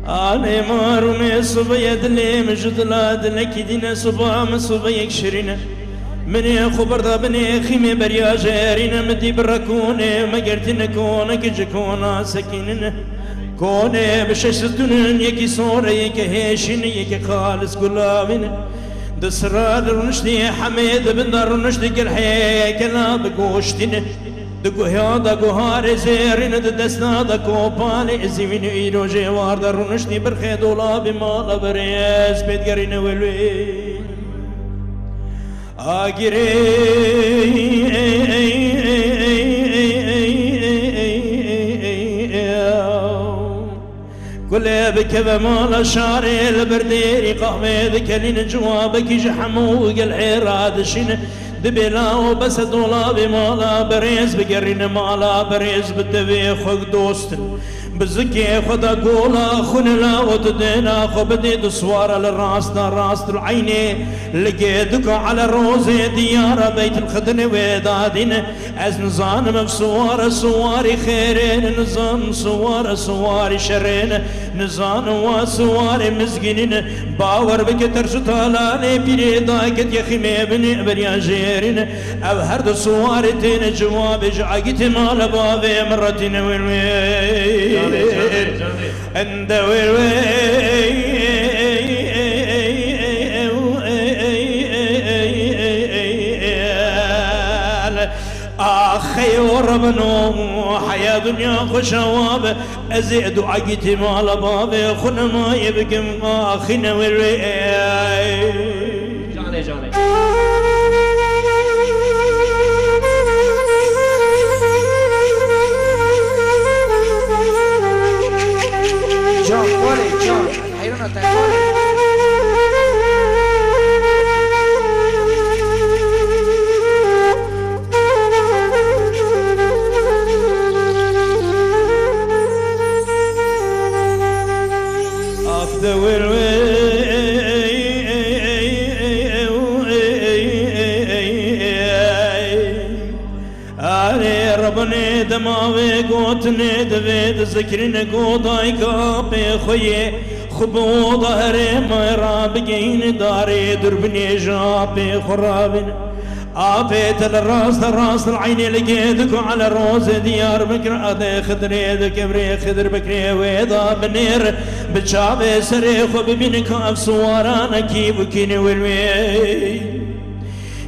أنا مارون صبيت لي مجدلاد لك دينا صبا مصبيك شرينا مني خبر دا بني خيمي بريا جارينا مدي بركوني مقرتنا كونك جكونا سكيننا كوني بششتون يكي صورة يكي هيشين يكي خالص قلابنا دسراد رنشتي حميد بندر رنشتي كالحي كلا بقوشتنا دقو هيادا قهار زيرين ددسنا دا كوبالي زيوين ايرو جوار دا رنشتي برخي دولابي مالا بريز بيت قرين والوي آگیری كله بكذا مال شاري البرديري قهوة ذكلين جوابك جحمو الحيراد شين دبلا وبس دولابي مالا بريز بقرين مالا بريز بالدبي خوك دوست بزكي خدا قولا خنلا وتدينا خبدي دسوار للراس دا راس العيني لقيتك على روزي ديار بيت الخدن ويدادين از نظام مفسوار سواري خيرين نظام سوار سواري شرين نظام وسواري مزقين باور بك ترشو طالاني بيري دايكت يخيمي بني بريا جيرين او هرد سواري تين جواب جعاقت مال بابي مرتين ويروي and the أخي وربنا حياة دنيا خشواب أزيد عقيتي مال بابي خنا ما يبقى أخينا والوي جاني جاني ربني دماغي قوتني دفيد ذكرني قوضاي كابي خوي خبو ظهري ما رابقين داري دربني جابي خرابين عافيت الراس العيني لقيتك على الروز ديار بكر أدي خدري ذكبري خدر بكري ويضا بنير بتشابي سريخ وببينك أفسوارانا كيف كيني والوي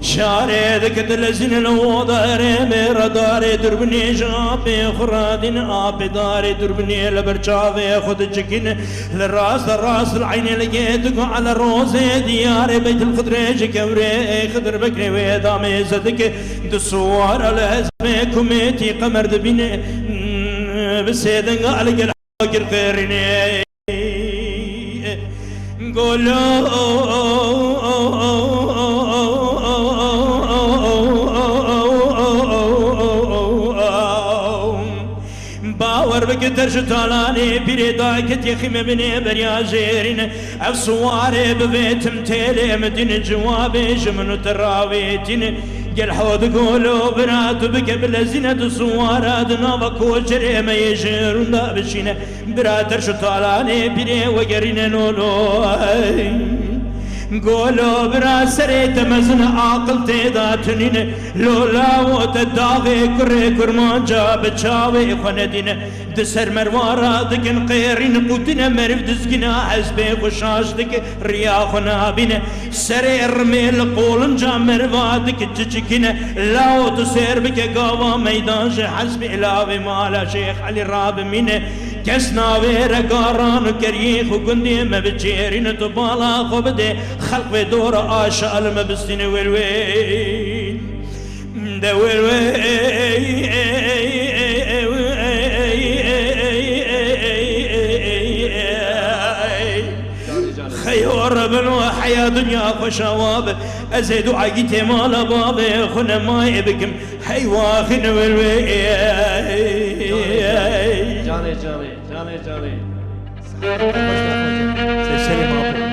شاري ذك دلزين الوضع ريمير داري دربني جابي خرادين آبي داري دربني لبرشافي خد جكين للراس العين لقيتك على الروزي دياري بيت الخدريج كوري خدر بكري ويدامي زدك دسوار الهزمي كوميتي قمر دبيني بسيدن قالك الحاقر خيريني قولوا باور بك ترش طالاني بيري دايكت يخيم بني بريا جيرين افسواري ببيتم تيلي مدين جوابي جمنو تراويتين قل حوض قولو براتو بك بلزينة سوارات نوبك وجري ما يجيرون دا بشينة برا ترش طالاني بيري وقرين نولو قولوا برا سريت مزن عاقل تيداتنين لولا وتداغي كري كرمان جاب تشاوي خندين دسر مروارا دكن قيرين قوتنا مرف دزقنا حزبي وشاش دك رياخنا بين سري رميل قولن جا مروا دك ججكنا لاو تسير بك قاوا ميدان حزبي إلاوي مالا شيخ علي راب منه كسنا وير قاران كريخ وقندي ما بتشيرين تبالا خبدي خلق دور عاشا المبستين والوين دا والوين خيو زور بنو حياة دنيا خوشواب أزيد عقيتي مال بابي خنا ما يبكم حيوا خنا والوي جاني جاني جاني جاني سلسلي ما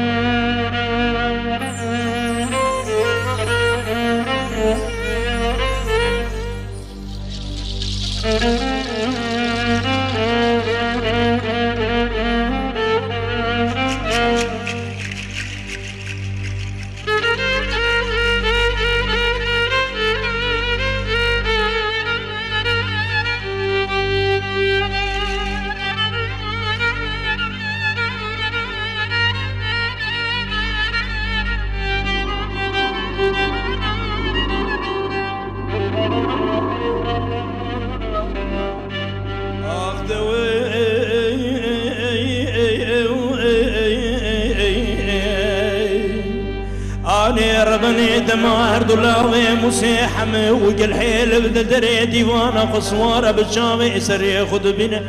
أنا ربني دمار دلاوي مسيحم وقل حيل بدري ديوانا قصوارة بالشامي سري خد بنا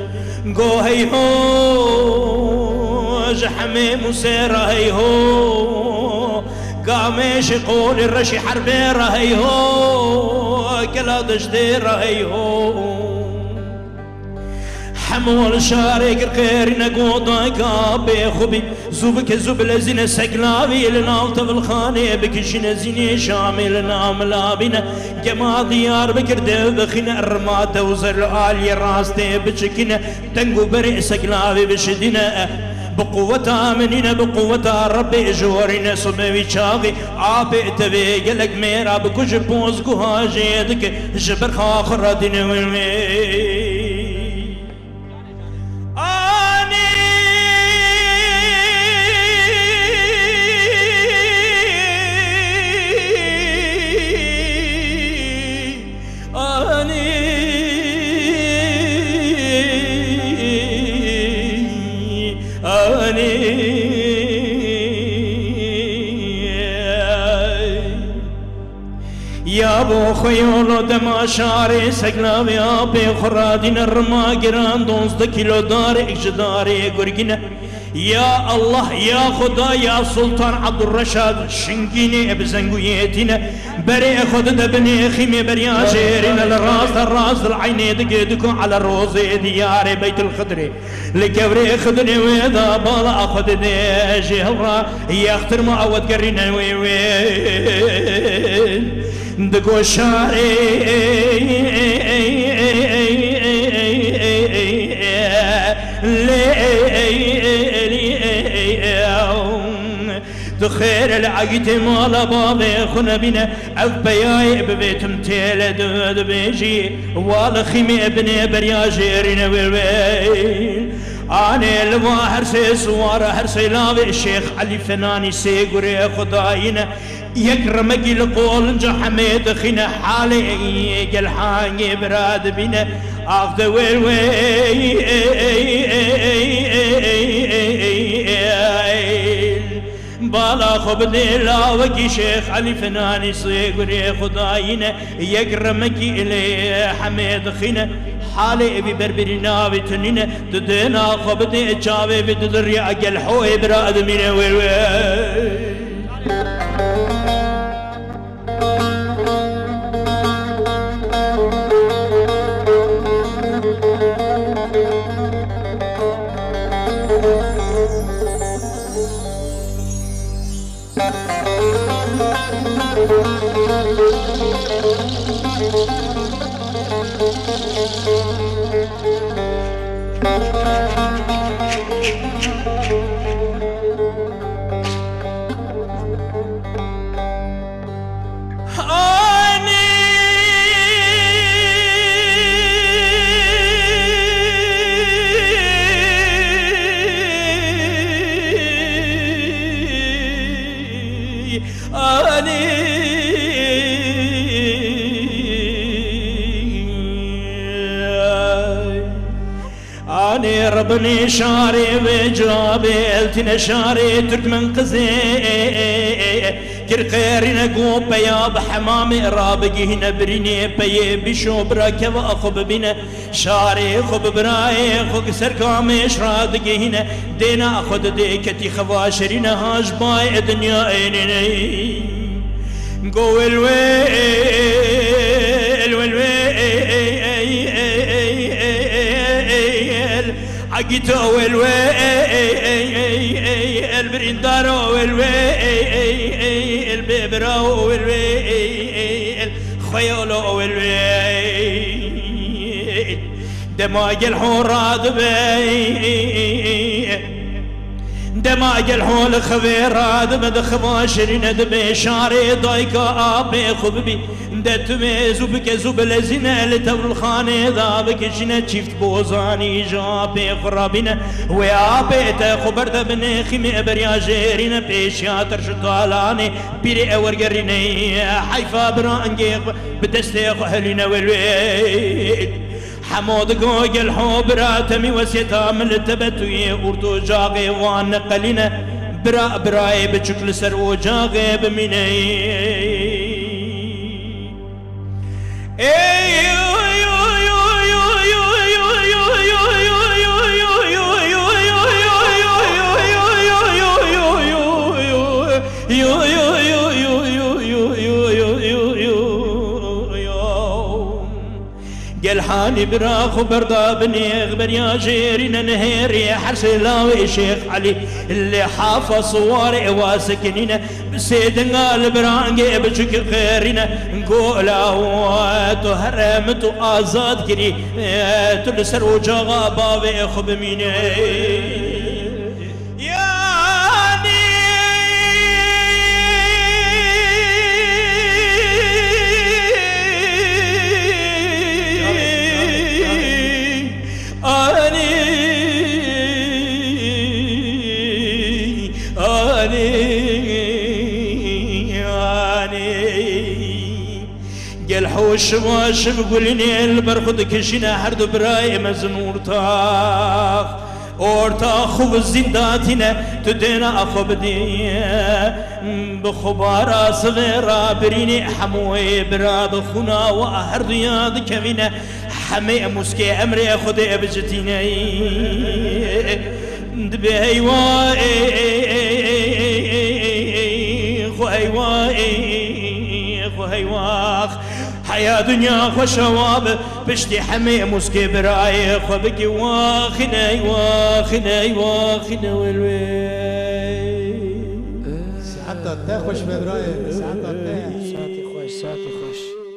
قو هي هو جحمي مسيرة هي هو قاميش يقول الرشي حربيرة هي هو كلا دجديرة هي هو حمول شارك الخير نقوضا كابي خبي زوبك زوب لزين سقلاوي لنالت بالخاني بكشنا زيني شامل نام لابنا جما ديار بكر دبخنا الرمات وزر آلي راستي بشكنا تنقو بري سقلاوي بشدنا بقوة مننا بقوة ربي جورنا سموي شاغي عابي تبي قلق ميرا بكش بوزقو هاجيدك جبر خاخر دين والمي يا ابو خيول دما شاري سقلاوي يا بي خرادين الرما قران 12 كيلو داري اجداري قرقنا يا الله يا خدا يا سلطان عبد الرشاد شنقيني بزنقويتنا بري خد دبني خيمي بريا جيرين الراس العيني دقيدكو على الروزي دياري بيت الخضري لكبري خدني ويدا بالا اخذ دي جهرة يختر معود قرينا وين دقو شاري تخير العقد مال بابي خنا بنا عبياي ببيت متيل دود بيجي والخيمي ابني برياجيرين والويل أنا الواحر سوار هرسي لاوي الشيخ علي فناني سيقري خداينا يكرمك القول حميد خنا حالي قل حاني براد بنا أخذ ويل بالا خبني لاوكي شيخ علي فناني صيقري خداينا يكرمك إلي حميد خنا حالي ببربرنا بتنين تدينا خبني جاوي بتدري أقل حوي براد من ويل أنا ربني شاري وجابي التنا شاري تركمن قزي كرقيرنا قوم بيا بحمام رابقي هنا بريني بي بشو براكب أخب بنا شاري خب براي خب سرقام شرادقي هنا دينا أخد ديكتي خواشرنا هاش باي دنيا اينيني قو الويل عقيتو الويل بريندارو الويل ببراو الويل خيولو الويل دماغ الحورات بي دماغ الحول خبيرات بدخباشرين دبي شاري ضايقة آبي خببي دتمي زبك زب لزنا لتبر الخانة ذابك شنا شفت بوزاني جابي خرابين ويابي تخبرت بني خمي بريا جيرين بيشياتر شطالاني بيري اورقريني حيفا برانجيق بدستيق اهلنا والويد حمود قوق الحب راتمي وسيتا من التبتوي ورتو جاغي وان قلنا براي بشكل سر وجاغي بمني جلحاني براخ وبردا بنيغ بريا جيرين نهيري حرسلاوي شيخ علي اللي حافظ صواري واسكنين بسيد قال برانجي بشك غيرنا نقولا تهرمت آزاد كري تلسر وجاغا بابي خب ميني الحوش واش بقولني البرخد كشنا حرد براي مزنور تاخ أورتاخ وبزنداتنا تدينا أخو بدي بخبارا صغيرا بريني حموي برا بخنا وأهر رياض كمينا حمي مسكي أمري أخذ أبجتينا دبي هيواخ حيا دنيا خوشواب بشتي حمي مسكي براي خبكي واخنا والويل ساعتها تاخش براي ساعتها ساعتي خوش